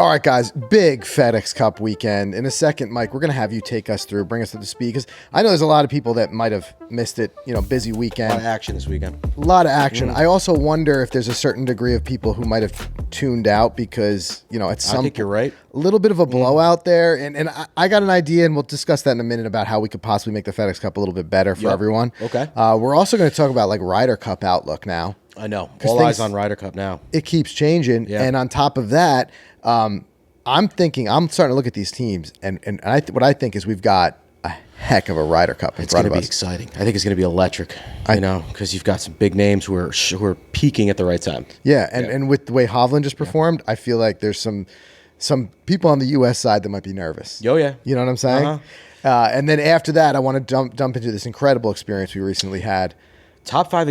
All right, guys, big FedEx Cup weekend. In a second, Mike, we're going to have you take us through, bring us up to speed, because I know there's a lot of people that might have missed it, busy A weekend. lot of action this weekend. A lot of action. I also wonder if there's a certain degree of people who might have tuned out because, at some I think you're right. a little bit of a blowout there. And I got an idea, and we'll discuss that in a minute about how we could possibly make the FedEx Cup a little bit better for everyone. Okay. We're also going to talk about, Ryder Cup outlook now. I know. 'Cause All things- eyes on Ryder Cup now. It keeps changing. Yeah. And on top of that, I'm starting to look at these teams, and what I think is we've got a heck of a Ryder Cup in It's front going of to be us. exciting. I think it's going to be electric, because you've got some big names who are peaking at the right time. Yeah, and with the way Hovland just performed, I feel like there's some people on the U.S. side that might be nervous. Oh, yeah. You know what I'm saying? And then after that, I want to dump into this incredible experience we recently had. Top 5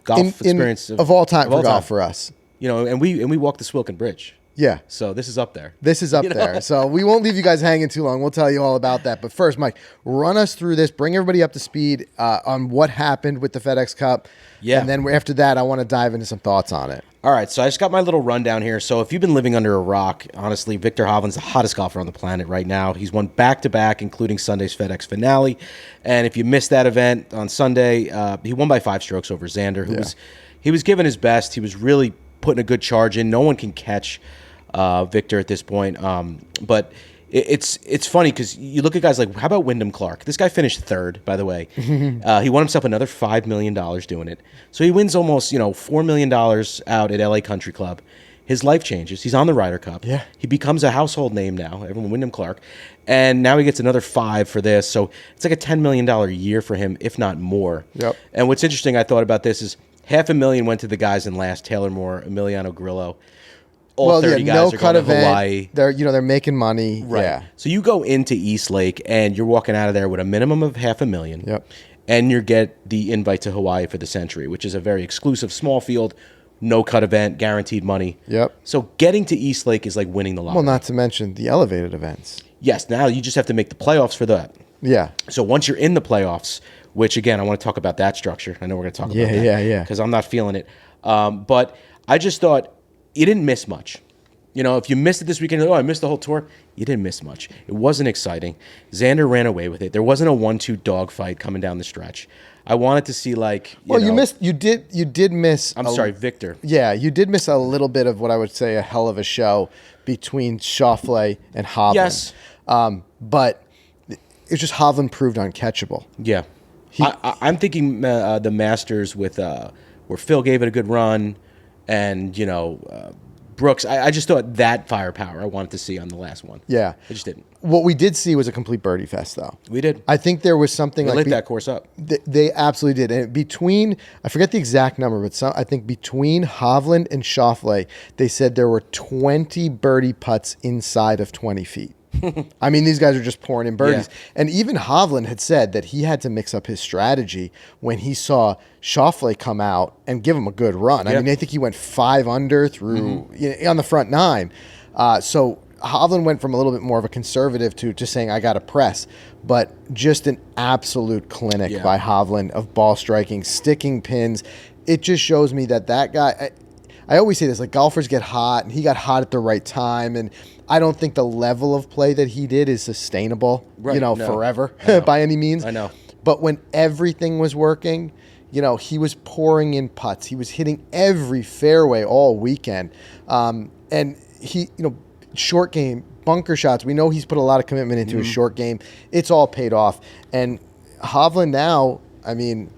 golf experience of all time for golf for us. And we walked the Swilken Bridge. Yeah. So this is up there. This is up there. So we won't leave you guys hanging too long. We'll tell you all about that. But first, Mike, run us through this. Bring everybody up to speed on what happened with the FedEx Cup. Yeah. And then after that, I want to dive into some thoughts on it. All right, so I just got my little rundown here. So if you've been living under a rock, honestly, Viktor Hovland's the hottest golfer on the planet right now. He's won back-to-back, including Sunday's FedEx finale. And if you missed that event on Sunday, he won by 5 strokes over Xander, he was giving his best. He was really putting a good charge in. No one can catch Viktor at this point. But it's funny because you look at guys like, how about Wyndham Clark? This guy finished 3rd, by the way. He won himself another $5 million doing it. So he wins almost, $4 million out at LA Country Club. His life changes. He's on the Ryder Cup. Yeah. He becomes a household name now, everyone, Wyndham Clark. And now he gets another 5 for this. So it's like a $10 million a year for him, if not more. Yep. And what's interesting, I thought about this, is $500,000 went to the guys in last, Taylor Moore, Emiliano Grillo. All 30 guys are going to Hawaii. They're making money. Right. Yeah. So you go into East Lake and you're walking out of there with a minimum of $500,000. Yep. And you get the invite to Hawaii for the Century, which is a very exclusive small field, no cut event, guaranteed money. Yep. So getting to East Lake is like winning the lottery. Well, not to mention the elevated events. Yes. Now you just have to make the playoffs for that. Yeah. So once you're in the playoffs, which again, I want to talk about that structure. I know we're going to talk about that. Yeah. Because I'm not feeling it. But I just thought you didn't miss much. If you missed it this weekend, I missed the whole tour. You didn't miss much. It wasn't exciting. Xander ran away with it. There wasn't a 1-2 dogfight coming down the stretch. I wanted to see you did miss. I'm sorry, Viktor. Yeah, you did miss a little bit of what I would say a hell of a show between Schauffele and Hovland. Yes. But it's just Hovland proved uncatchable. Yeah. I'm thinking the Masters with where Phil gave it a good run, and Brooks. I just thought that firepower I wanted to see on the last one. Yeah. I just didn't. What we did see was a complete birdie fest, though. We did. I think there was something They like lit that course up. They absolutely did. And between, I forget the exact number, but I think between Hovland and Schauffele, they said there were 20 birdie putts inside of 20 feet. I mean, these guys are just pouring in birdies. Yeah. And even Hovland had said that he had to mix up his strategy when he saw Schauffele come out and give him a good run. I mean, I think he went 5 under through on the front 9. So Hovland went from a little bit more of a conservative to just saying, I got to press. But just an absolute clinic by Hovland of ball striking, sticking pins. It just shows me that guy... I always say this, golfers get hot, and he got hot at the right time, and I don't think the level of play that he did is sustainable, forever by any means. I know. But when everything was working, he was pouring in putts. He was hitting every fairway all weekend. And he, short game, bunker shots, we know he's put a lot of commitment into his short game. It's all paid off. And Hovland now, I mean,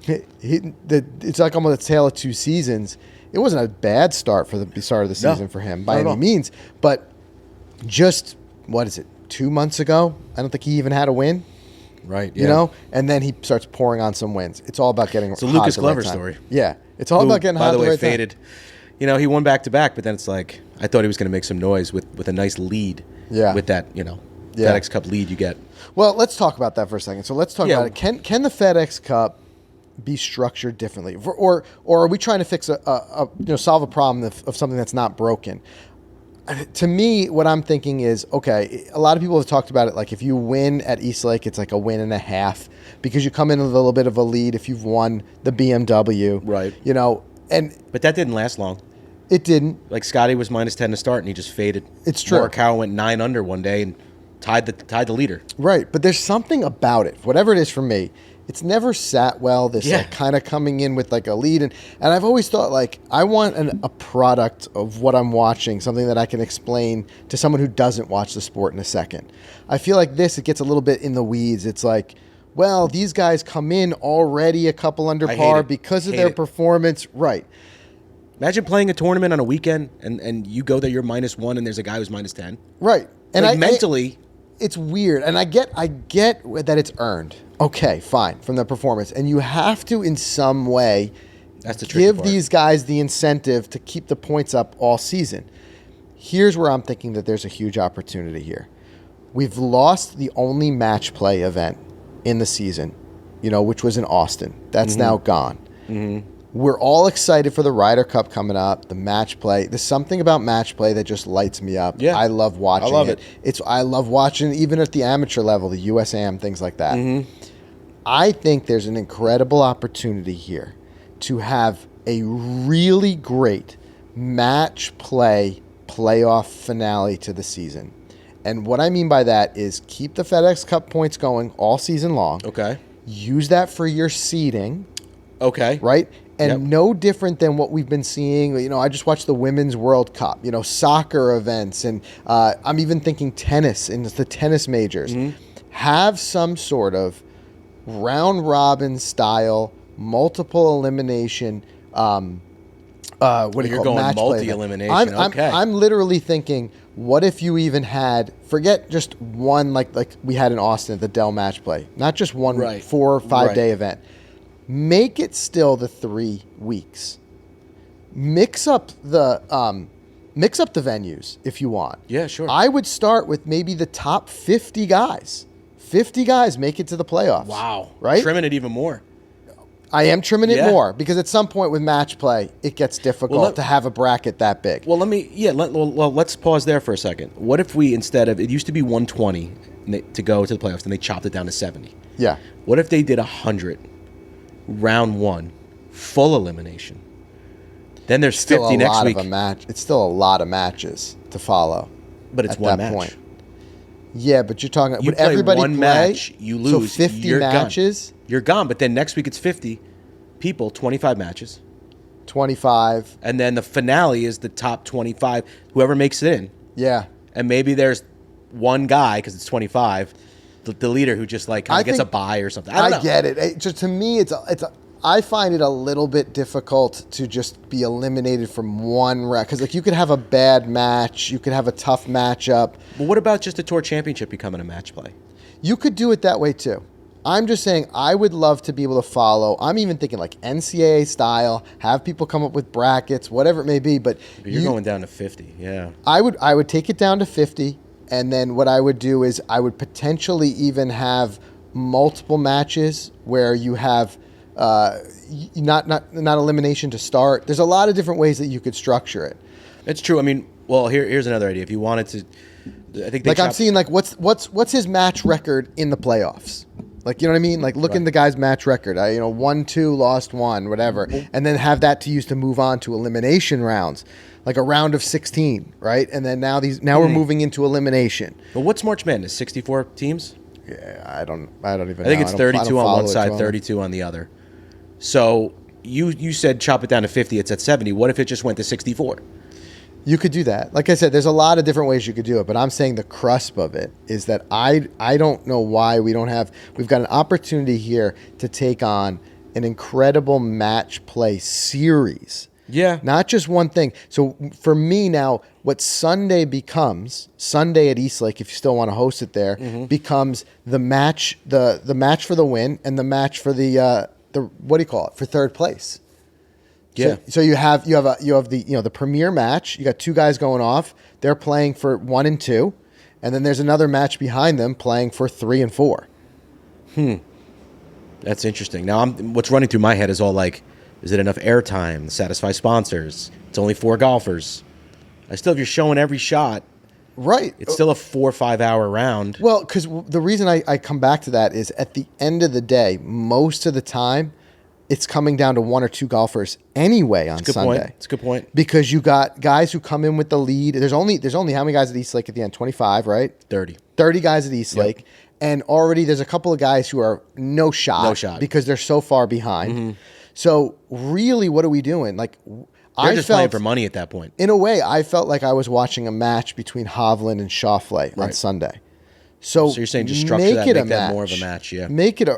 it's like almost a tale of 2 seasons. It wasn't a bad start for the start of the season for him by any means, but just, 2 months ago, I don't think he even had a win. Right. Yeah. And then he starts pouring on some wins. It's all about getting. It's a Lucas Glover story. Yeah, it's all about getting hot. By the way, right faded. He won back-to-back, but then it's like I thought he was going to make some noise with a nice lead. Yeah. With that, FedEx Cup lead you get. Well, let's talk about that for a second. So let's talk about it. Can the FedEx Cup be structured differently, or are we trying to fix solve a problem of something that's not broken? To me, what I'm thinking is, okay, a lot of people have talked about it, like if you win at East Lake, it's like a win and a half because you come in with a little bit of a lead if you've won the BMW. Right. But that didn't last long. It didn't. Like Scotty was -10 to start, and he just faded. It's true. Morikawa went 9 under one day and tied the leader. Right, but there's something about it. Whatever it is for me, it's never sat well. This like kind of coming in with like a lead, and I've always thought like I want a product of what I'm watching, something that I can explain to someone who doesn't watch the sport in a second. I feel like it gets a little bit in the weeds. It's like, well, these guys come in already a couple under par because of their performance. Right. Imagine playing a tournament on a weekend and you go there, you're -1, and there's a guy who's -10. Right. And like mentally, it's weird. And I get that it's earned. Okay, fine, from the performance. And you have to, in some way, that's the tricky give part. these guys the incentive to keep the points up all season. Here's where I'm thinking that there's a huge opportunity here. We've lost the only match play event in the season, which was in Austin. That's now gone. Mm-hmm. We're all excited for the Ryder Cup coming up, the match play. There's something about match play that just lights me up. Yeah. I love watching I love it. I love watching even at the amateur level, the USAM, things like that. Mm-hmm. I think there's an incredible opportunity here to have a really great match play playoff finale to the season. And what I mean by that is keep the FedEx Cup points going all season long. Okay. Use that for your seeding. Okay. Right? And no different than what we've been seeing. I just watched the Women's World Cup, soccer events. And I'm even thinking tennis and the tennis majors. Mm-hmm. Have some sort of round-robin style, multiple elimination what do you call it? Match multi-elimination. I'm literally thinking, what if you even had, forget just one like we had in Austin at the Dell match play, not just one 4 or 5 day event. Make it still the 3 weeks. Mix up the venues if you want. Yeah, sure. I would start with maybe the top 50 guys. 50 guys make it to the playoffs. Wow. Right? Trimming it even more. I am trimming it more because at some point with match play, it gets difficult to have a bracket that big. Well, let's pause there for a second. What if we, instead of, it used to be 120 to go to the playoffs, and they chopped it down to 70. Yeah. What if they did 100, round 1, full elimination? Then there's 50 next week. It's still a lot of matches to follow. But it's one match. Point. Yeah, but you're talking. You would play everybody one match, you lose. So 50 matches. You're gone. But then next week it's 50 people, 25 matches. 25. And then the finale is the top 25. Whoever makes it in. Yeah. And maybe there's one guy, because it's 25, the leader who just like kind of gets a bye or something. I don't know. Get it. Just to me, I find it a little bit difficult to just be eliminated from one round. Because you could have a bad match. You could have a tough matchup. But what about just a tour championship becoming a match play? You could do it that way too. I'm just saying I would love to be able to follow. I'm even thinking like NCAA style, have people come up with brackets, whatever it may be. But you're going down to 50, yeah. I would take it down to 50. And then what I would do is I would potentially even have multiple matches where you have not elimination to start. There's a lot of different ways that you could structure it. It's true. I mean, well, here's another idea. If you wanted to, I think I'm seeing like what's his match record in the playoffs. Like, you know what I mean? Like, look in the guy's match record. 1-2, lost 1, whatever, and then have that to use to move on to elimination rounds, like a round of 16, right? And then now we're moving into elimination. But what's March Madness? 64 teams? Yeah, I don't even know. I think it's 32 on one side, 32 on the other. So you said chop it down to 50. It's at 70. What if it just went to 64? You could do that. Like I said, there's a lot of different ways you could do it, but I'm saying the crusp of it is that I don't know why we've got an opportunity here to take on an incredible match play series. Yeah. Not just one thing. So for me now, what Sunday at Eastlake, if you still want to host it there, becomes the match for the win and the match for the what do you call it? For third place. Yeah. So you have the premier match. You got 2 guys going off. They're playing for 1 and 2, and then there's another match behind them playing for 3 and 4. That's interesting. Now, what's running through my head is all like, is it enough airtime to satisfy sponsors? It's only 4 golfers. If you're showing every shot, right? It's still a 4 or 5 hour round. Well, because the reason I come back to that is at the end of the day, most of the time, it's coming down to one or two golfers anyway on Sunday. It's a good point. Because you got guys who come in with the lead. There's only how many guys at East Lake at the end? 25, right? 30. 30 guys at East Lake. And already there's a couple of guys who are no shot because they're so far behind. Mm-hmm. So really, what are we doing? Like, They're just playing for money at that point. In a way, I felt like I was watching a match between Hovland and Schauffele on Sunday. So you're saying just structure that, make that more of a match, yeah. Make it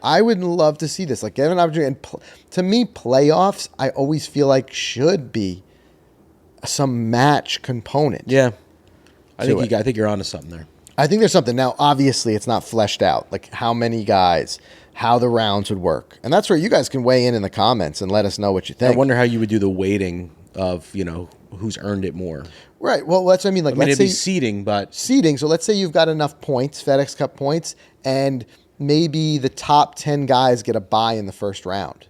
I would love to see this. Like, get an opportunity. And to me, playoffs, I always feel like should be some match component. Yeah, I think you're onto something there. I think there's something. Now, obviously, it's not fleshed out, like how many guys, how the rounds would work. And that's where you guys can weigh in the comments and let us know what you think. I wonder how you would do the weighting of, who's earned it more. Right. Well, that's what I mean. Like, let's it'd say be seeding, but... Seeding. So let's say you've got enough points, FedEx Cup points, and maybe the top 10 guys get a bye in the first round.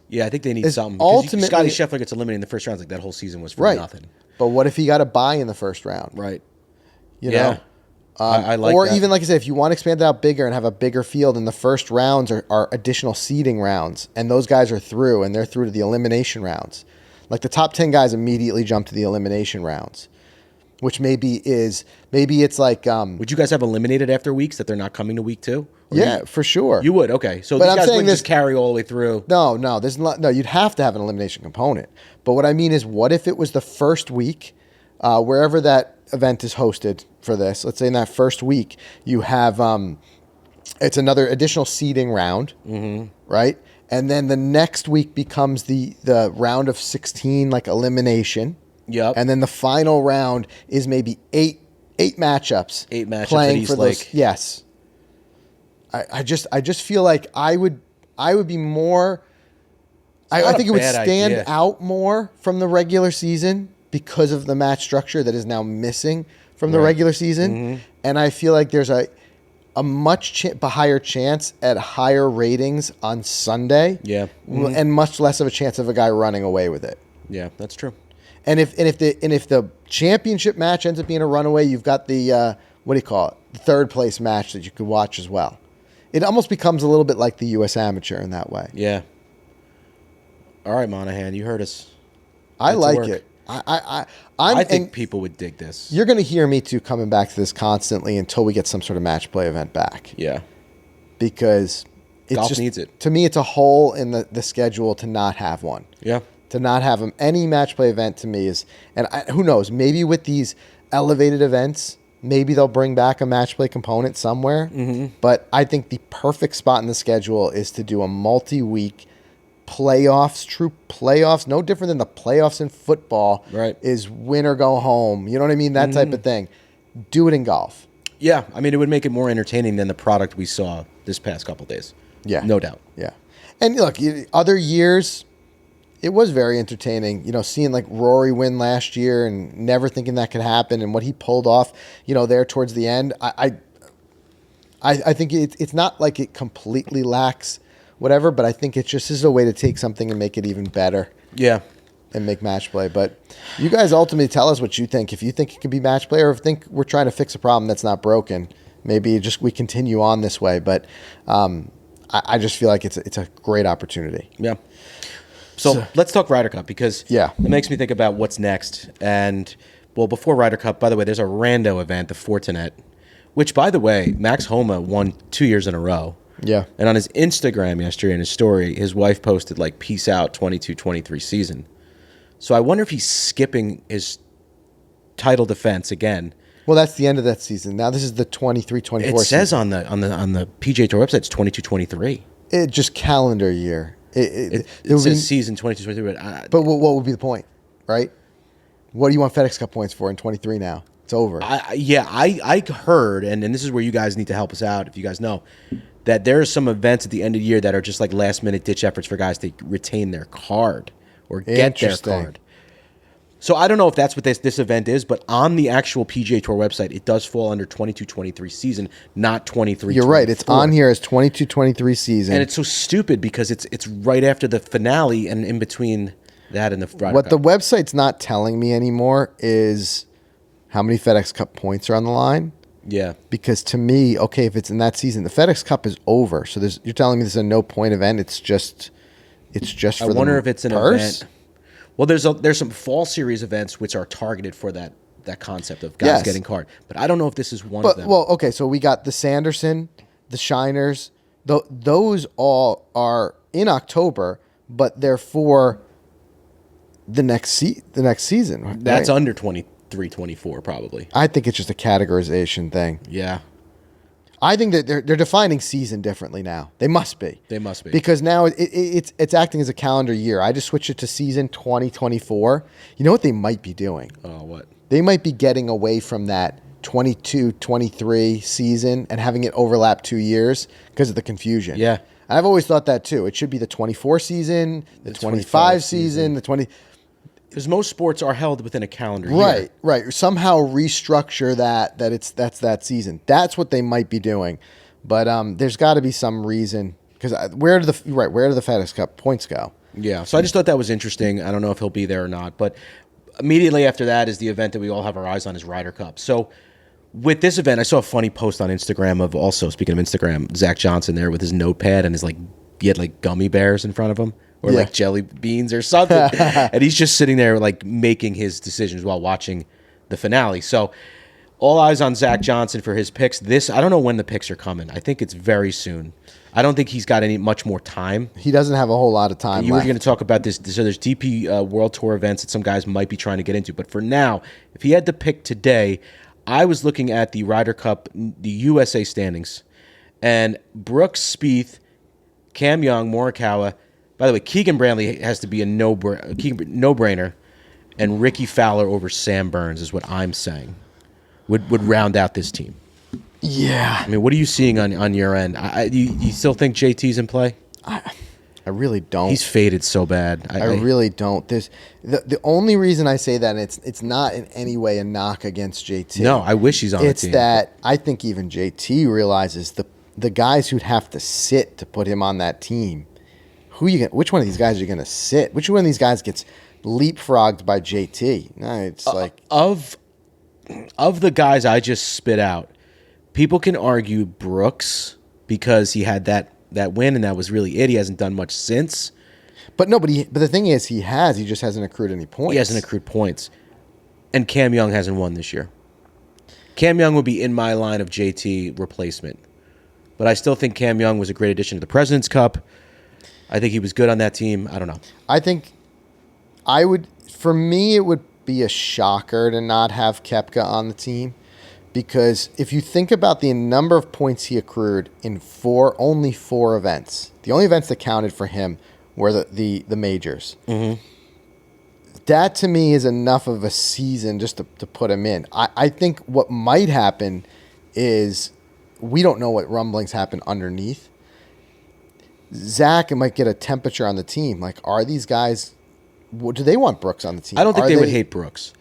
Yeah, I think they need something. Ultimately, Scotty Scheffler gets eliminated in the first round. Like, that whole season was for nothing. But what if he got a bye in the first round? Right. You know? I like or that. even, like I said, if you want to expand it out bigger and have a bigger field, and the first rounds are additional seeding rounds, and those guys are through, and they're through to the elimination rounds. Like, the top 10 guys immediately jump to the elimination rounds, which maybe it's like... would you guys have eliminated after weeks that they're not coming to week 2? Yeah, for sure. You would, okay. So but these I'm guys saying wouldn't just carry all the way through. No, you'd have to have an elimination component. But what I mean is, what if it was the first week, wherever that event is hosted for this, let's say in that first week, you have, it's another additional seeding round, right? And then the next week becomes the round of 16, like elimination. Yep. And then the final round is maybe eight matchups. 8 matchups playing at East for Lake. those. Yes. I just feel like I would be more. I think it would stand out more from the regular season because of the match structure that is now missing from the regular season, and I feel like there's a much higher chance at higher ratings on Sunday, and much less of a chance of a guy running away with it. Yeah, that's true. And if the championship match ends up being a runaway, you've got the what do you call it? The third place match that you could watch as well. It almost becomes a little bit like the U.S. Amateur in that way. Yeah. All right, Monahan, you heard us. I like it. I think people would dig this. You're going to hear me too coming back to this constantly until we get some sort of match play event back. Yeah. Because golf needs it. To me, it's a hole in the schedule to not have one. Yeah. To not have them. Any match play event to me is, and who knows, maybe with these elevated events, maybe they'll bring back a match play component somewhere. But I think the perfect spot in the schedule is to do a multi-week playoffs, true playoffs, no different than the playoffs in football. Right. Is win or go home. You know what I mean? That type of thing. Do it in golf. Yeah. I mean, it would make it more entertaining than the product we saw this past couple of days. Yeah. No doubt. Yeah. And look, other years, it was very entertaining, seeing like Rory win last year and never thinking that could happen, and what he pulled off, there towards the end. I think it's not like it completely lacks whatever, but I think it just is a way to take something and make it even better. Yeah. And make match play. But you guys ultimately tell us what you think. If you think it could be match play, or if you think we're trying to fix a problem that's not broken, maybe just we continue on this way. But I just feel like it's a great opportunity. Yeah. So let's talk Ryder Cup, because it makes me think about what's next. And, well, before Ryder Cup, by the way, there's a rando event, the Fortinet, which, by the way, Max Homa won 2 years in a row. Yeah. And on his Instagram yesterday, in his story, his wife posted, like, peace out 22-23 season. So I wonder if he's skipping his title defense again. Well, that's the end of that season. Now this is the 23-24 season. It says on the PGA Tour website it's 22-23. It just calendar year. It says season 22-23. But what would be the point, right? What do you want FedEx Cup points for in 23 now? It's over. I heard, and this is where you guys need to help us out if you guys know, that there are some events at the end of the year that are just like last-minute ditch efforts for guys to retain their card or get their card. So I don't know if that's what this event is, but on the actual PGA Tour website, it does fall under 22-23 season, not 23-24. You're right. It's on here as 22-23 season. And it's so stupid because it's right after the finale and in between that and the Ryder What Cup. the website's not telling me anymore is how many FedEx Cup points are on the line. Yeah. Because to me, okay, if it's in that season, the FedEx Cup is over. So you're telling me this is a no-point event. It's just It's just for I the wonder if it's an purse? event. Well, there's some fall series events which are targeted for that concept of guys Yes. getting card. But I don't know if this is one of them. Well, okay, so we got the Sanderson, the Shiners. Those all are in October, but they're for the next season. Right? That's under 23, 24 probably. I think it's just a categorization thing. Yeah. I think that they're defining season differently now. They must be. They must be. Because now it's acting as a calendar year. I just switched it to season 2024. You know what they might be doing? Oh, what? They might be getting away from that 22-23 season and having it overlap 2 years because of the confusion. Yeah. I've always thought that too. It should be the 24 season, the 25 season, the 20. Because most sports are held within a calendar year. Right. Somehow restructure that's that season. That's what they might be doing. But there's got to be some reason because where do the FedEx Cup points go? Yeah. So I just thought that was interesting. I don't know if he'll be there or not, but immediately after that is the event that we all have our eyes on is Ryder Cup. So with this event, I saw a funny post on Instagram of also, speaking of Instagram, Zach Johnson there with his notepad and he had like gummy bears in front of him or like jelly beans or something. And he's just sitting there like making his decisions while watching the finale. So all eyes on Zach Johnson for his picks. I don't know when the picks are coming. I think it's very soon. I don't think he's got much more time. He doesn't have a whole lot of time You were left. going to talk about this. So there's DP World Tour events that some guys might be trying to get into. But for now, if he had to pick today, I was looking at the Ryder Cup, the USA standings. And Brooks, Spieth, Cam Young, Morikawa. By the way, Keegan Bradley has to be a no-brainer. And Ricky Fowler over Sam Burns is what I'm saying would round out this team. Yeah. I mean, what are you seeing on your end? You still think JT's in play? I really don't. He's faded so bad. I really don't. There's the only reason I say that, and it's not in any way a knock against JT. No, I wish he's on the team. It's that I think even JT realizes the guys who'd have to sit to put him on that team. Which one of these guys are you going to sit? Which one of these guys gets leapfrogged by JT? No, it's like of the guys I just spit out. People can argue Brooks because he had that win and that was really it. He hasn't done much since. But the thing is he just hasn't accrued any points. He hasn't accrued points. And Cam Young hasn't won this year. Cam Young would be in my line of JT replacement. But I still think Cam Young was a great addition to the President's Cup. I think he was good on that team. I don't know. I think for me, it would be a shocker to not have Koepka on the team. Because if you think about the number of points he accrued in only four events, the only events that counted for him were the majors. Mm-hmm. That to me is enough of a season just to put him in. I think what might happen is we don't know what rumblings happen underneath. Zach might get a temperature on the team. Like, are these guys? Do they want Brooks on the team? I don't think they would hate Brooks.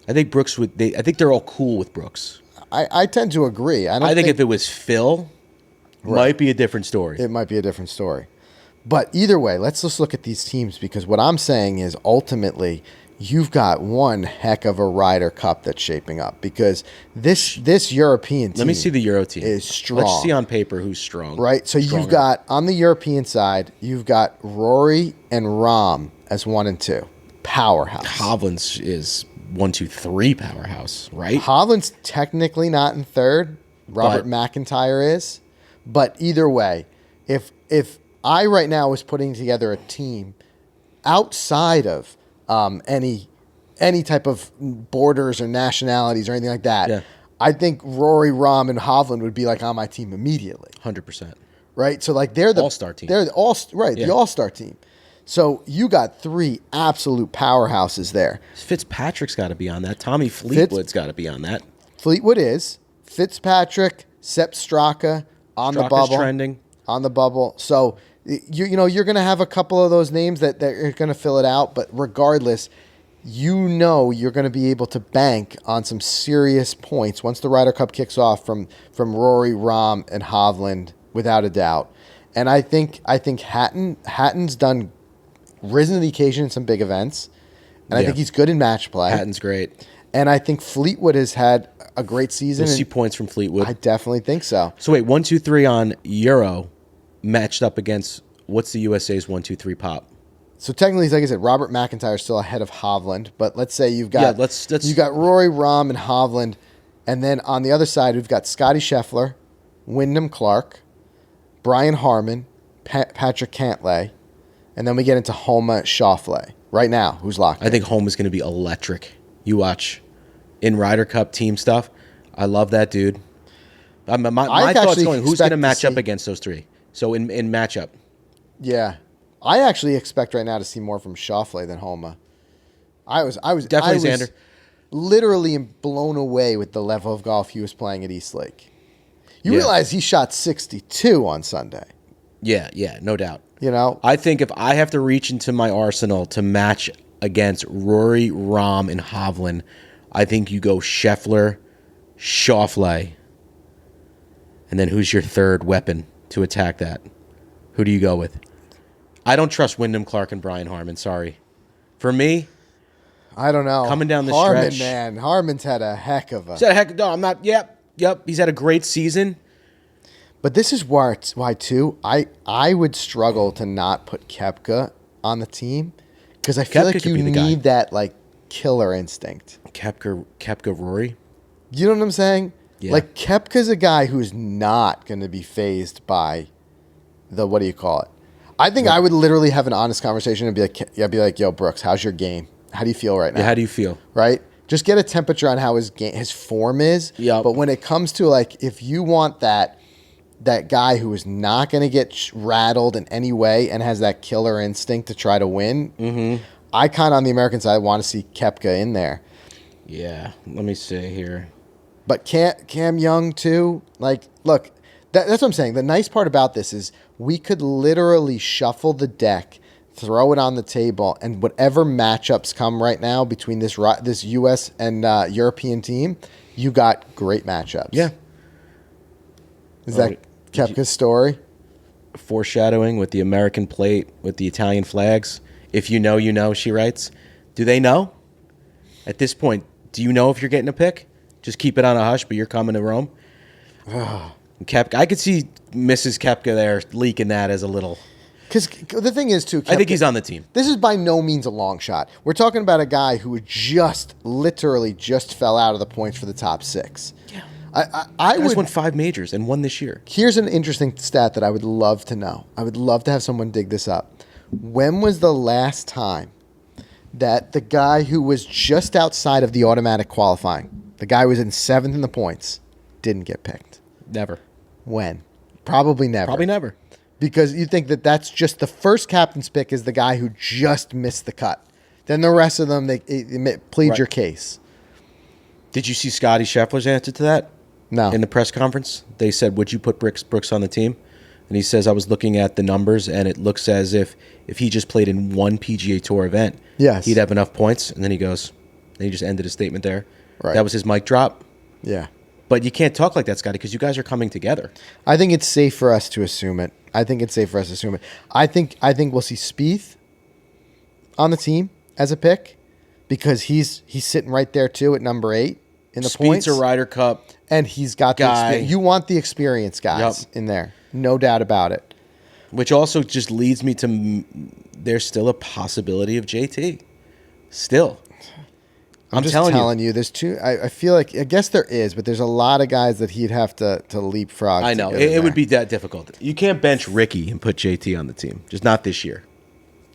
I think Brooks would. I think they're all cool with Brooks. I tend to agree. I think if it was Phil, might be a different story. It might be a different story. But either way, let's just look at these teams because what I'm saying is ultimately you've got one heck of a Ryder Cup that's shaping up because this European team. Let me see the Euro team. Is strong. Let's see on paper who's strong. Right. So you've got on the European side, you've got Rory and Rahm as 1 and 2. Powerhouse. Hovland's is 1, 2, 3 powerhouse, right? Hovland's technically not in third. Robert McIntyre is. But either way, if I right now was putting together a team outside of any type of borders or nationalities or anything like that, I think Rory, Rahm, and Hovland would be like on my team immediately. 100%. Right? So like they're the all-star team. They're the all-star team. So you got 3 absolute powerhouses there. Fitzpatrick's got to be on that. Tommy Fleetwood's got to be on that. Fleetwood is. Fitzpatrick, Sepp Straka on the bubble. Trending. On the bubble. So you're going to have a couple of those names that are going to fill it out. But regardless, you're going to be able to bank on some serious points once the Ryder Cup kicks off from Rory, Rahm, and Hovland, without a doubt. And I think Hatton's risen to the occasion in some big events. And I think he's good in match play. Hatton's great. And I think Fleetwood has had a great season. You'll see points from Fleetwood. I definitely think so. So wait, 1, 2, 3 on Euro matched up against what's the USA's 1, 2, 3 pop? So technically, like I said, Robert McIntyre is still ahead of Hovland. But let's say you've got you got Rory, Rahm, and Hovland, and then on the other side we've got Scotty Scheffler, Wyndham Clark, Brian Harman, Patrick Cantlay, and then we get into Homa Schauffele. Right now, who's locked? I think Homa's going to be electric. You watch in Ryder Cup team stuff. I love that dude. My thoughts going, who's going to match up against those three? So in matchup. Yeah. I actually expect right now to see more from Schauffele than Homa. I was Definitely Xander. Literally blown away with the level of golf he was playing at East Lake. You realize he shot 62 on Sunday. Yeah, no doubt. You know? I think if I have to reach into my arsenal to match against Rory, Rahm, and Hovland, I think you go Scheffler, Schauffele, and then who's your third weapon to attack that? Who do you go with? I don't trust Wyndham Clark and Brian Harman. Sorry. For me, I don't know. Coming down the stretch. Harman's had a heck of a... No, I'm not... Yep. He's had a great season. But this is why too, I would struggle to not put Koepka on the team because I feel like you need that like killer instinct. Koepka Rory. You know what I'm saying? Yeah. Like Koepka's a guy who's not going to be fazed by the, what do you call it? I think I would literally have an honest conversation and be like, yo, Brooks, how's your game? How do you feel right now? Yeah, how do you feel? Right? Just get a temperature on how his form is. Yep. But when it comes to like, if you want that guy who is not going to get rattled in any way and has that killer instinct to try to win, I kind of on the American side want to see Koepka in there. Yeah, let me see here. But Cam Young too. Like, look, that's what I'm saying. The nice part about this is we could literally shuffle the deck, throw it on the table, and whatever matchups come right now between this U.S. and European team, you got great matchups. Yeah. Is that Koepka's story? Foreshadowing with the American plate, with the Italian flags. If you know, you know, she writes. Do they know? At this point, do you know if you're getting a pick? Just keep it on a hush, but you're coming to Rome. Koepka, I could see Mrs. Koepka there leaking that as a little. Because the thing is, too, Koepka, I think he's on the team. This is by no means a long shot. We're talking about a guy who literally just fell out of the points for the top six. Yeah. I would won 5 majors and won this year. Here's an interesting stat that I would love to know. I would love to have someone dig this up. When was the last time that the guy who was just outside of the automatic qualifying, the guy who was in 7th in the points, didn't get picked? Never. When? Probably never. Probably never. Because you think that that's just the first captain's pick is the guy who just missed the cut. Then the rest of them, they plead your case. Did you see Scotty Scheffler's answer to that? No. In the press conference, they said, would you put Brooks on the team? And he says, I was looking at the numbers, and it looks as if he just played in one PGA Tour event, he'd have enough points. And then he goes, and he just ended his statement there. Right. That was his mic drop. Yeah. But you can't talk like that, Scotty, because you guys are coming together. I think it's safe for us to assume it. I think we'll see Spieth on the team as a pick because he's sitting right there too at number 8 in the points. Spieth's a Ryder Cup, and he's got the experience. You want the experienced guys in there, no doubt about it. Which also just leads me to there's still a possibility of JT. Still. I'm just telling you, there's two. I feel like, I guess there is, but there's a lot of guys that he'd have to leapfrog. I know. It would be that difficult. You can't bench Ricky and put JT on the team. Just not this year.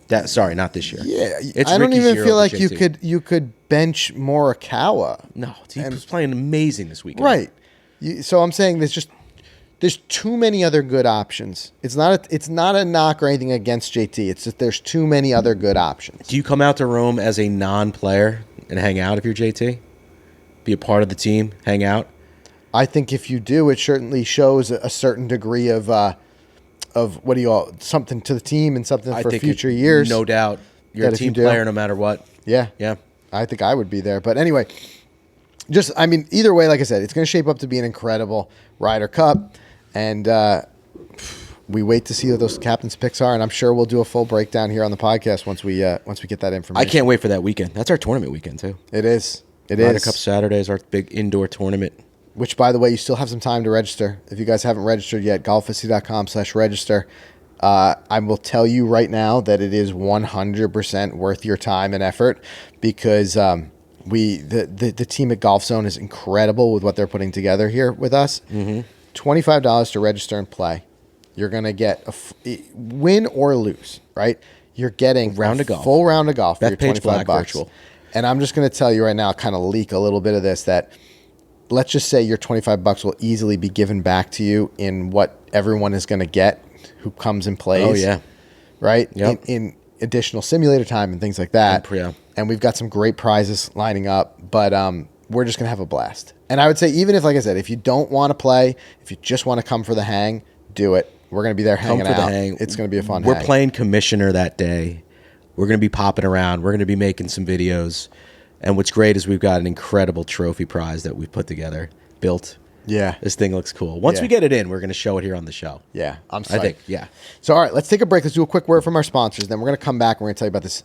Not this year. Yeah. I don't even feel like you could bench Morikawa. No, he was playing amazing this weekend. Right. So I'm saying there's too many other good options. It's not a knock or anything against JT. It's just there's too many other good options. Do you come out to Rome as a non-player and hang out if you're JT? Be a part of the team, hang out? I think if you do, it certainly shows a certain degree of something to the team and something for future years. No doubt. You're a team player no matter what. Yeah. Yeah. I think I would be there. But anyway, either way, like I said, it's going to shape up to be an incredible Ryder Cup. And we wait to see what those captain's picks are. And I'm sure we'll do a full breakdown here on the podcast once we get that information. I can't wait for that weekend. That's our tournament weekend, too. It is. Ryder Cup Saturday is our big indoor tournament. Which, by the way, you still have some time to register. If you guys haven't registered yet, golficity.com/register. I will tell you right now that it is 100% worth your time and effort because the team at Golf Zone is incredible with what they're putting together here with us. $25 to register and play. You're going to get win or lose, right? You're getting full round of golf for your $25. Virtual. And I'm just going to tell you right now, kind of leak a little bit of this, that let's just say your $25 will easily be given back to you in what everyone is going to get who comes and plays. Oh, yeah. Right? Yep. In additional simulator time and things like that. And we've got some great prizes lining up, but we're just going to have a blast. And I would say, even if, like I said, if you don't want to play, if you just want to come for the hang, do it. We're going to be there hanging out. It's going to be a fun hang. We're playing commissioner that day. We're going to be popping around. We're going to be making some videos. And what's great is we've got an incredible trophy prize that we've put together, built. Yeah. This thing looks cool. Once we get it in, we're going to show it here on the show. Yeah, I'm psyched. I think, yeah. So, all right, let's take a break. Let's do a quick word from our sponsors. Then we're going to come back and we're going to tell you about this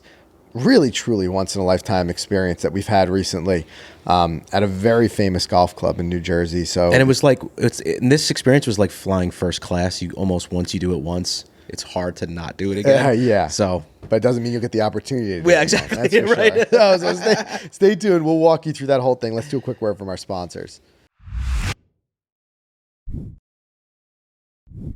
really, truly once-in-a-lifetime experience that we've had recently at a very famous golf club in New Jersey. So, and it was like, this experience was like flying first class. You almost, once you do it once, it's hard to not do it again. Yeah. So, but it doesn't mean you'll get the opportunity to do it. Exactly. That's for right. Sure. So stay tuned. We'll walk you through that whole thing. Let's do a quick word from our sponsors.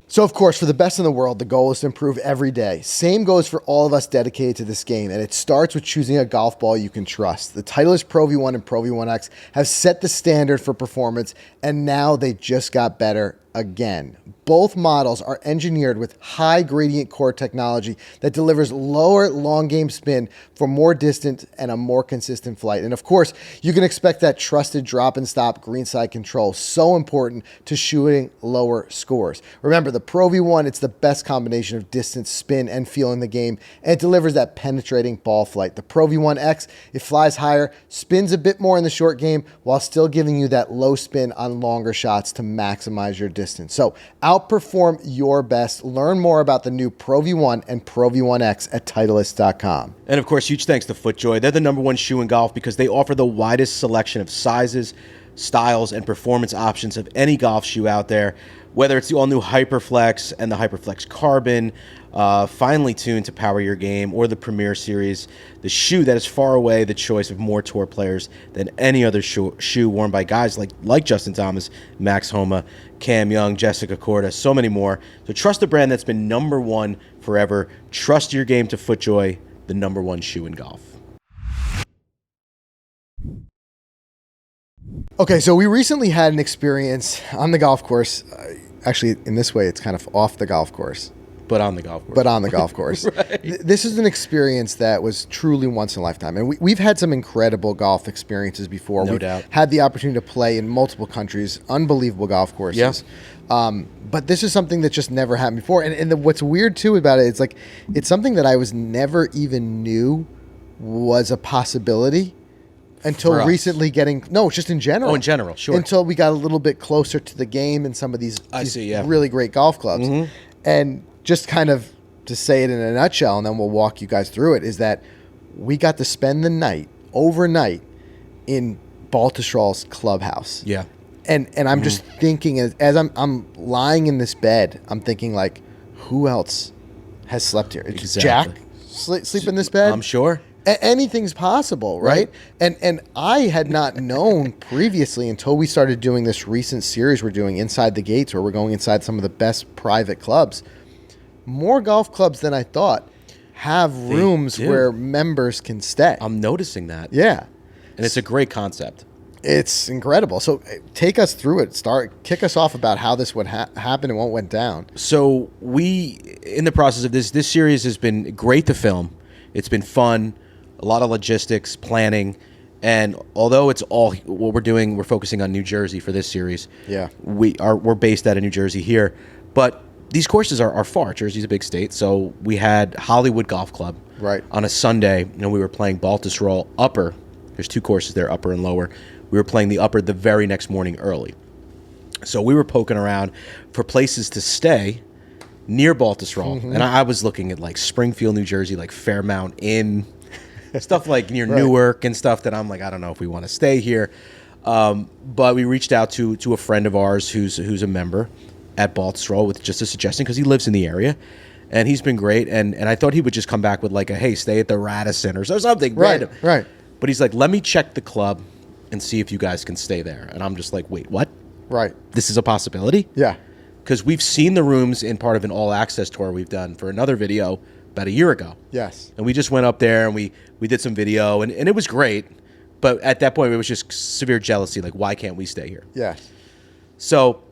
So, of course, for the best in the world, the goal is to improve every day. Same goes for all of us dedicated to this game, and it starts with choosing a golf ball you can trust. The Titleist Pro V1 and Pro V1X have set the standard for performance, and now they just got better again. Both models are engineered with high gradient core technology that delivers lower long game spin for more distance and a more consistent flight. And of course, you can expect that trusted drop and stop greenside control, so important to shooting lower scores. Remember, the Pro V1, it's the best combination of distance, spin, and feel in the game, and it delivers that penetrating ball flight. The Pro V1X, it flies higher, spins a bit more in the short game, while still giving you that low spin on longer shots to maximize your distance. So outperform your best. Learn more about the new Pro V1 and Pro V1X at Titleist.com. And of course, huge thanks to FootJoy. They're the #1 shoe in golf because they offer the widest selection of sizes, styles, and performance options of any golf shoe out there. Whether it's the all-new Hyperflex and the Hyperflex Carbon, finely tuned to power your game, or the Premier Series, the shoe that is far away the choice of more tour players than any other shoe worn by guys like Justin Thomas, Max Homa, Cam Young, Jessica Korda, so many more. So trust a brand that's been #1 forever. Trust your game to FootJoy, the #1 shoe in golf. Okay, so we recently had an experience on the golf course. Actually, in this way, it's kind of off the golf course. But on the golf course. But on the golf course. Right. This is an experience that was truly once in a lifetime. And we've had some incredible golf experiences before. No We've doubt. had the opportunity to play in multiple countries, unbelievable golf courses. Yeah. But this is something that just never happened before. And what's weird, too, about it, it's something that I was never even knew was a possibility. Until recently just in general. Oh, in general, sure. Until we got a little bit closer to the game and some of these really great golf clubs. Mm-hmm. And just kind of to say it in a nutshell, and then we'll walk you guys through it, is that we got to spend the night, overnight, in Baltustrol's Clubhouse. Yeah. And I'm just thinking, as I'm lying in this bed, I'm thinking, like, who else has slept here? Exactly. Jack sleep in this bed? I'm sure. Anything's possible, right? And I had not known previously until we started doing this recent series we're doing, Inside the Gates, where we're going inside some of the best private clubs. More golf clubs than I thought have rooms where members can stay. I'm noticing that. Yeah. And it's a great concept. It's incredible. So take us through it. Kick us off about how this would happen and what went down. So we, in the process of this series has been great to film. It's been fun. A lot of logistics, planning, and although it's all what we're doing, we're focusing on New Jersey for this series. Yeah, we're based out of New Jersey here, but these courses are far. Jersey's a big state, so we had Hollywood Golf Club on a Sunday, and we were playing Baltusrol Upper. There's 2 courses there, Upper and Lower. We were playing the Upper the very next morning early, so we were poking around for places to stay near Baltusrol, and I was looking at like Springfield, New Jersey, like Fairmount Inn. Stuff like near Newark and stuff that I'm like, I don't know if we want to stay here. But we reached out to a friend of ours who's a member at Baltusrol with just a suggestion because he lives in the area. and he's been great. And I thought he would just come back with like a, hey, stay at the Radisson or something random. Right. But he's like, let me check the club and see if you guys can stay there. And I'm just like, wait, what? Right. This is a possibility? Yeah. Because we've seen the rooms in part of an all-access tour we've done for another video about a year ago. Yes. And we just went up there and we did some video, and it was great. But at that point, it was just severe jealousy. Like, why can't we stay here? Yeah. So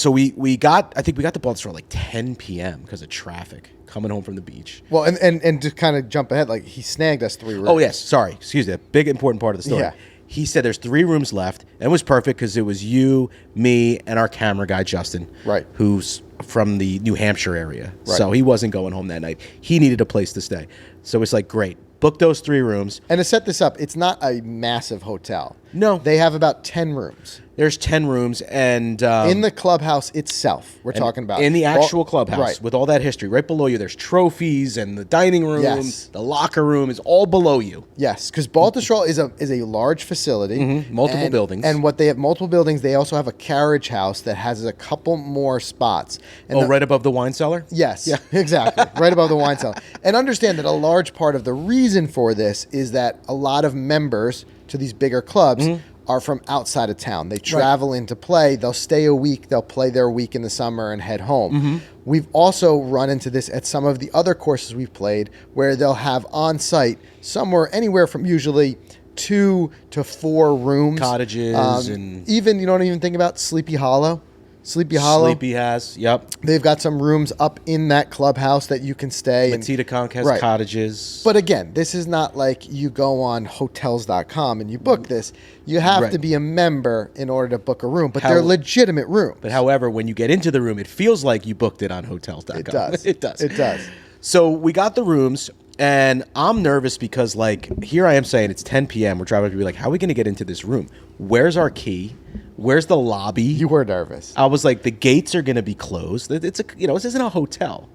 we got, I think we got the Baltimore at like 10 p.m. because of traffic coming home from the beach. Well, and to kind of jump ahead, like he snagged us 3 rooms. Oh, yes. Sorry. Excuse me. A big important part of the story. Yeah. He said there's 3 rooms left, and it was perfect because it was you, me, and our camera guy, Justin, Right. who's from the New Hampshire area. Right. So he wasn't going home that night. He needed a place to stay. So it's like, great. Book those 3 rooms. And to set this up, it's not a massive hotel. No. They have about 10 rooms. There's 10 rooms, and In the clubhouse itself, we're talking about. in the actual clubhouse, right. with all that history, right below you, there's trophies, and the dining room, Yes. the locker room is all below you. Yes, because Baltusrol is a large facility. Multiple buildings. And what they have, multiple buildings, they also have a carriage house that has a couple more spots. And Right above the wine cellar? Yes, yeah. Exactly. Right above the wine cellar. And understand that a large part of the reason for this is that a lot of members to these bigger clubs are from outside of town. They travel in to play. They'll stay a week. They'll play their week in the summer and head home. We've also run into this at some of the other courses we've played where they'll have on-site somewhere, anywhere from usually 2 to 4 rooms. Cottages and... Even, you don't even think about Sleepy Hollow. Sleepy Hollow. Sleepy has, yep. They've got some rooms up in that clubhouse that you can stay. Matita Conch has Right. cottages. But again, this is not like you go on hotels.com and you book this. You have Right. to be a member in order to book a room, but they're legitimate rooms. But however, when you get into the room, it feels like you booked it on hotels.com. It does. It does. It does. So we got the rooms, and I'm nervous because, like, here I am saying it's 10 p.m. We're driving to be like, how are we going to get into this room? Where's our key? Where's the lobby? You were nervous. I was like, the gates are going to be closed. It's this isn't a hotel.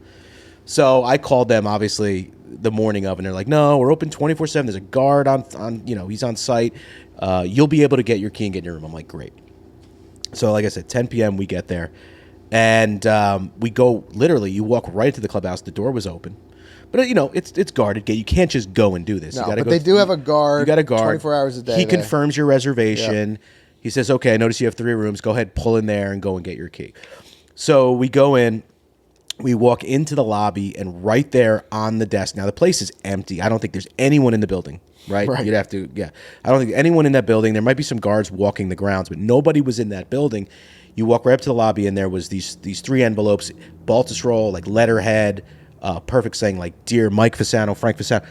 So I called them, obviously, the morning of, and they're like, no, we're open 24/7. There's a guard on he's on site. You'll be able to get your key and get in your room. I'm like, great. So like I said, 10 p.m. we get there, and we go, literally, you walk right into the clubhouse. The door was open. But, it's guarded gate. You can't just go and do this. No, but they do have a guard. You got a guard. 24 hours a day. He there. confirms your reservation. Yep. He says, okay, I notice you have 3 rooms. Go ahead, pull in there and go and get your key. So we go in. We walk into the lobby, and right there on the desk. Now, the place is empty. I don't think there's anyone in the building, right? Right. You'd have to, yeah. I don't think anyone in that building. There might be some guards walking the grounds, but nobody was in that building. You walk right up to the lobby, and there was these 3 envelopes, Baltusrol, like letterhead, perfect saying, like, dear Mike Fasano, Frank Fasano,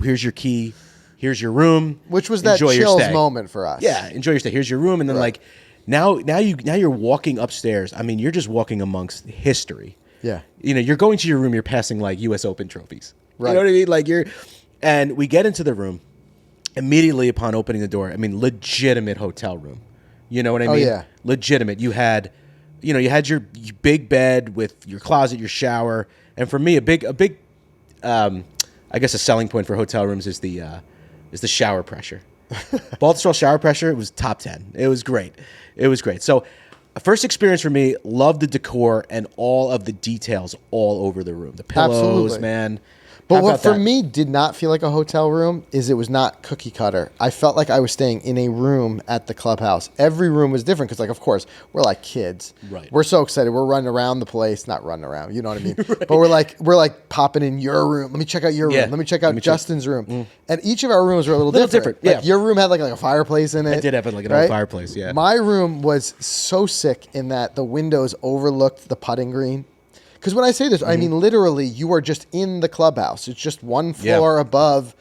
here's your key, here's your room. Which was that chills moment for us. Yeah, enjoy your stay. Here's your room, and then like now you're walking upstairs. I mean, you're just walking amongst history. Yeah. You're going to your room. You're passing like U.S. Open trophies. Right. You know what I mean? Like and we get into the room immediately upon opening the door. I mean, legitimate hotel room. You know what I mean? Oh, yeah. Legitimate. You had your big bed with your closet, your shower, and for me, a big, I guess a selling point for hotel rooms is the shower pressure. Baltusrol shower pressure, it was top 10. It was great. So, first experience for me, loved the decor and all of the details all over the room. The pillows, Absolutely. man. But what for me did not feel like a hotel room is it was not cookie cutter. I felt like I was staying in a room at the clubhouse. Every room was different because, like, of course, we're like kids. Right. We're so excited. We're running around the place. Not running around, you know what I mean? Right. But we're like popping in your room. Let me check out your room. Yeah. Let me check out Justin's room. And each of our rooms were a little different. Yeah. Like, your room had like a fireplace in it. It did have like an old fireplace, yeah. My room was so sick in that the windows overlooked the putting green. Because when I say this, I mean literally, you are just in the clubhouse. It's just one floor above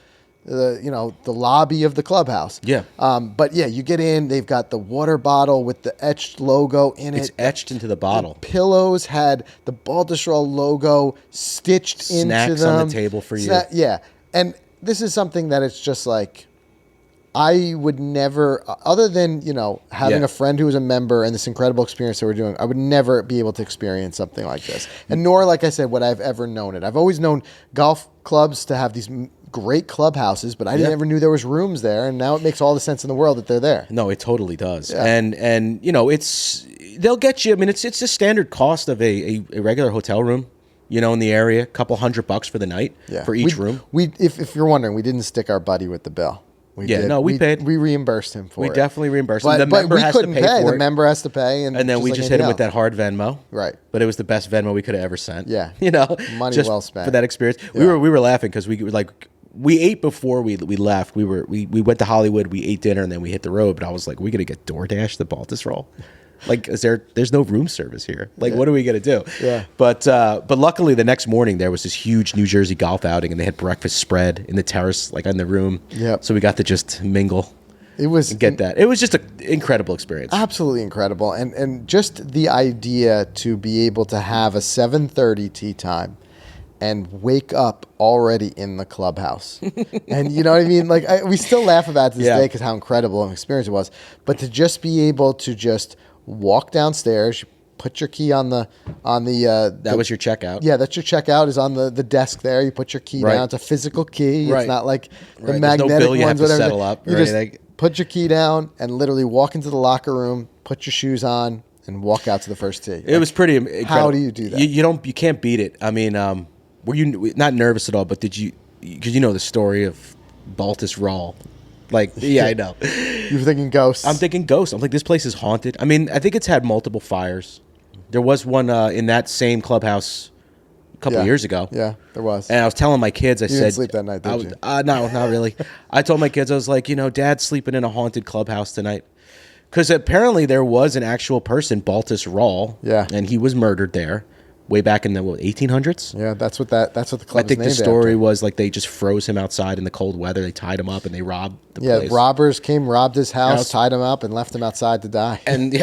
the lobby of the clubhouse. Yeah. But yeah, you get in. They've got the water bottle with the etched logo in it. It's etched into the bottle. The pillows had the Baltusrol logo stitched into them. Snacks on the table for you. Yeah, and this is something that it's just like. I would never, other than, having a friend who was a member and this incredible experience that we're doing, I would never be able to experience something like this. And nor, like I said, would I've ever known it. I've always known golf clubs to have these great clubhouses, but I never knew there was rooms there. And now it makes all the sense in the world that they're there. No, it totally does. Yeah. And they'll get you. I mean, it's a standard cost of a regular hotel room. in the area, a couple $100 for the night for each room. If you're wondering, we didn't stick our buddy with the bill. We paid. We reimbursed him for it. We definitely reimbursed him. But we couldn't pay. The member has to pay. And then we just hit him with that hard Venmo. Right. But it was the best Venmo we could have ever sent. Yeah. Money just well spent. For that experience. Yeah. We were laughing because we were like, we ate before we left. We went to Hollywood, we ate dinner, and then we hit the road. But I was like, we got to get DoorDash the Baltus roll. Like, there's no room service here. Like, what are we going to do? Yeah. But luckily the next morning there was this huge New Jersey golf outing, and they had breakfast spread in the terrace, like in the room. Yep. So we got to just mingle. It was just an incredible experience. Absolutely incredible. And just the idea to be able to have a 7:30 tee time and wake up already in the clubhouse. And you know what I mean? Like, we still laugh about it to this day because how incredible an experience it was. But to just be able to just walk downstairs, you put your key on the that was your checkout. Yeah, that's your checkout is on the desk there. You put your key down. It's a physical key. Right. It's not like the magnetic magnetic no bill you ones, have to whatever. settle up. You just put your key down and literally walk into the locker room, put your shoes on, and walk out to the first tee. It was pretty incredible. How do you do that? You can't beat it. I mean, were you not nervous at all? But did you? Because you know the story of Baltus Roll. Like, I know. You're thinking ghosts. I'm thinking ghosts. I'm like, this place is haunted. I mean, I think it's had multiple fires. There was one in that same clubhouse a couple of years ago. Yeah, there was. And I was telling my kids, I said, didn't sleep that night, did you? No, not really. I told my kids, I was like, Dad's sleeping in a haunted clubhouse tonight. Because apparently there was an actual person, Baltus Roll. Yeah. And he was murdered there. Way back in the 1800s. Yeah, that's what the club. I think the story was like they just froze him outside in the cold weather. They tied him up and they robbed the place. Robbers came, robbed his house, tied him up, and left him outside to die. And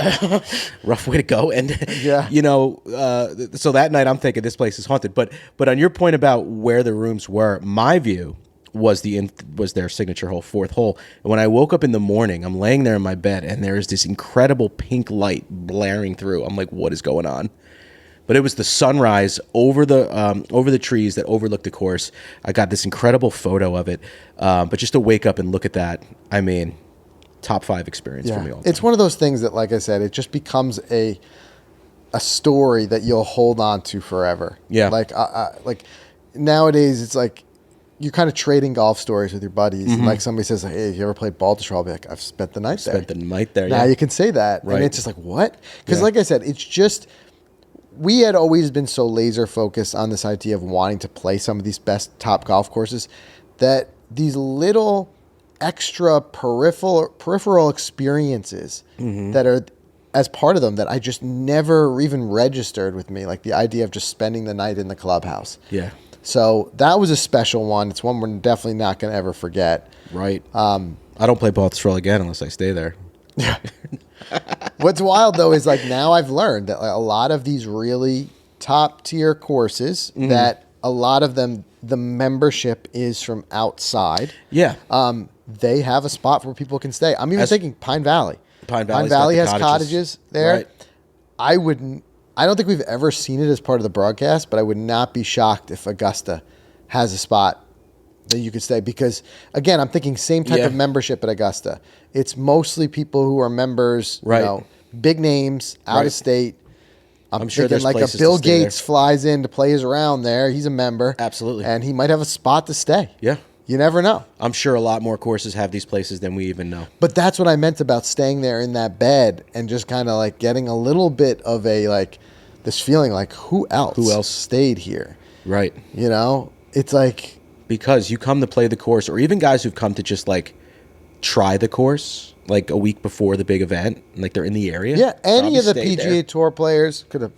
rough way to go. And so that night I'm thinking this place is haunted. But on your point about where the rooms were, my view was their signature hole, fourth hole. And when I woke up in the morning, I'm laying there in my bed, and there is this incredible pink light blaring through. I'm like, what is going on? But it was the sunrise over the trees that overlooked the course. I got this incredible photo of it. But just to wake up and look at that, I mean, top 5 experience for me all the time. It's one of those things that, like I said, it just becomes a story that you'll hold on to forever. Yeah. Like nowadays, it's like you're kind of trading golf stories with your buddies. And like somebody says, hey, have you ever played Baltus? I'll be like, I've spent the night there. Spent the night there, Now you can say that. Right. And it's just like, what? Because like I said, it's just... We had always been so laser focused on this idea of wanting to play some of these best top golf courses that these little extra peripheral experiences that are as part of them that I just never even registered with me, like the idea of just spending the night in the clubhouse. Yeah. So that was a special one. It's one we're definitely not going to ever forget. Right. I don't play Baltus Roll again unless I stay there. Yeah. What's wild though is like now I've learned that a lot of these really top tier courses that a lot of them the membership is from outside. Yeah. They have a spot where people can stay. I'm even thinking Pine Valley. Pine Valley has cottages there. Right. I don't think we've ever seen it as part of the broadcast, but I would not be shocked if Augusta has a spot that you could stay because, again, I'm thinking same type of membership at Augusta. It's mostly people who are members, big names, out of state. I'm sure thinking there's like a Bill Gates flies in to play his round there. He's a member. Absolutely. And he might have a spot to stay. Yeah. You never know. I'm sure a lot more courses have these places than we even know. But that's what I meant about staying there in that bed and just kind of like getting a little bit of a like this feeling like who else stayed here? Right. It's like... Because you come to play the course, or even guys who've come to just like try the course like a week before the big event, and like they're in the area. Yeah, any of the PGA Tour players could have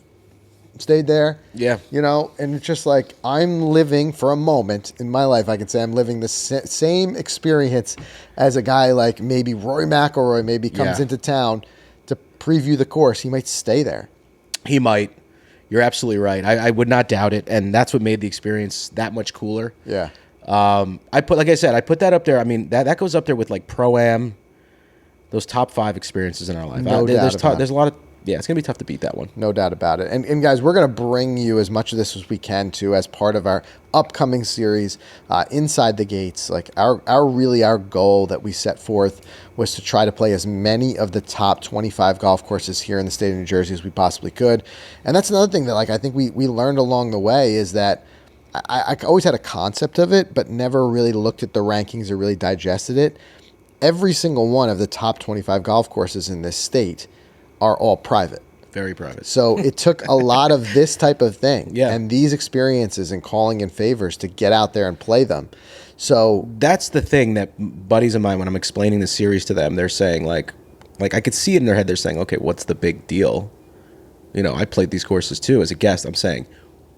stayed there. Yeah. And it's just like I'm living for a moment in my life. I can say I'm living the same experience as a guy like maybe Rory McIlroy maybe comes into town to preview the course. He might stay there. He might. You're absolutely right. I would not doubt it, and that's what made the experience that much cooler. Yeah. I put that up there. I mean, that goes up there with like Pro-Am, those top 5 experiences in our life. No doubt there's a lot of Yeah, it's going to be tough to beat that one. No doubt about it. And guys, we're going to bring you as much of this as we can, too, as part of our upcoming series, Inside the Gates. Like, our goal that we set forth was to try to play as many of the top 25 golf courses here in the state of New Jersey as we possibly could. And that's another thing that, like, I think we learned along the way is that I always had a concept of it, but never really looked at the rankings or really digested it. Every single one of the top 25 golf courses in this state are all private. Very private. So it took a lot of this type of thing and these experiences and calling in favors to get out there and play them. So that's the thing that buddies of mine, when I'm explaining the series to them, they're saying like I could see it in their head. They're saying, okay, what's the big deal? You know, I played these courses too as a guest. I'm saying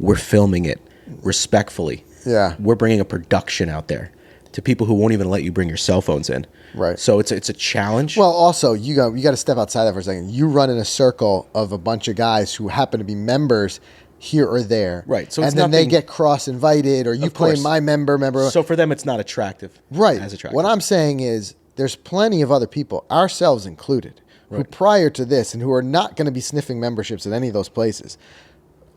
we're filming it respectfully. Yeah. We're bringing a production out there to people who won't even let you bring your cell phones in. Right. So it's a challenge. Well, also, you got to step outside that for a second. You run in a circle of a bunch of guys who happen to be members here or there. Right. So and then they get cross-invited, or you play my member. So for them, it's not attractive. Right. As attractive. What I'm saying is there's plenty of other people, ourselves included, who prior to this and who are not going to be sniffing memberships at any of those places,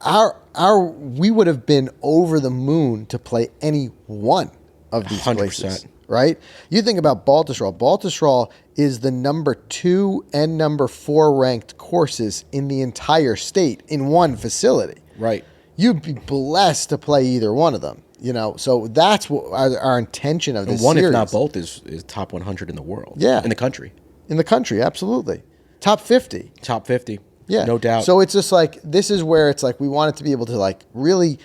we would have been over the moon to play any one of these 100%. places, right? You think about Baltusrol. Baltusrol is the number 2 and number 4 ranked courses in the entire state in one facility. Right. You'd be blessed to play either one of them, you know? So that's what our intention of this And one, series. if not both, is top 100 in the world. Yeah. In the country. In the country, absolutely. Top 50. Top 50. Yeah. No doubt. So it's just like, this is where it's like we wanted to be able to like really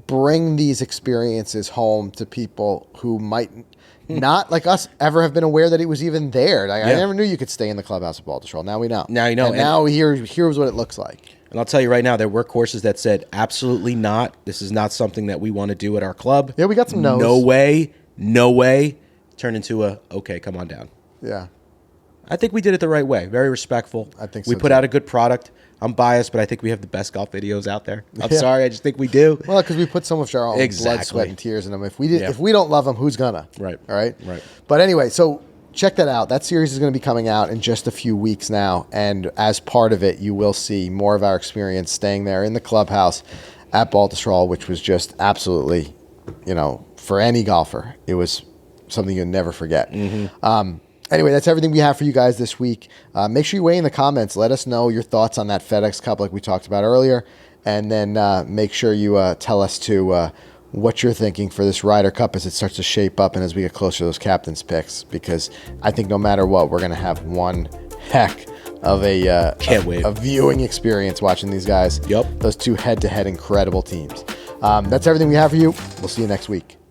bring these experiences home to people who might not, like us, ever have been aware that it was even there. Like, I never knew you could stay in the clubhouse at Baltusrol. Now we know. Now you know. And now here's what it looks like. And I'll tell you right now, there were courses that said, absolutely not. This is not something that we want to do at our club. Yeah, we got some no's. No way. No way. Turned into a, okay, come on down. Yeah. I think we did it the right way. Very respectful. I think so, we put too. out a good product. I'm biased, but I think we have the best golf videos out there. I'm sorry. I just think we do. Well, because we put so much of our own blood, sweat, and tears in them. If we don't love them, who's gonna? Right. All right. Right. But anyway, so check that out. That series is going to be coming out in just a few weeks now, and as part of it, you will see more of our experience staying there in the clubhouse at Baltusrol, which was just absolutely, you know, for any golfer, it was something you'll never forget. Anyway, that's everything we have for you guys this week. Make sure you weigh in the comments. Let us know your thoughts on that FedEx Cup like we talked about earlier. And then make sure you tell us, too, what you're thinking for this Ryder Cup as it starts to shape up and as we get closer to those captain's picks. Because I think no matter what, we're going to have one heck of a viewing experience watching these guys. Yep. Those two head-to-head incredible teams. That's everything we have for you. We'll see you next week.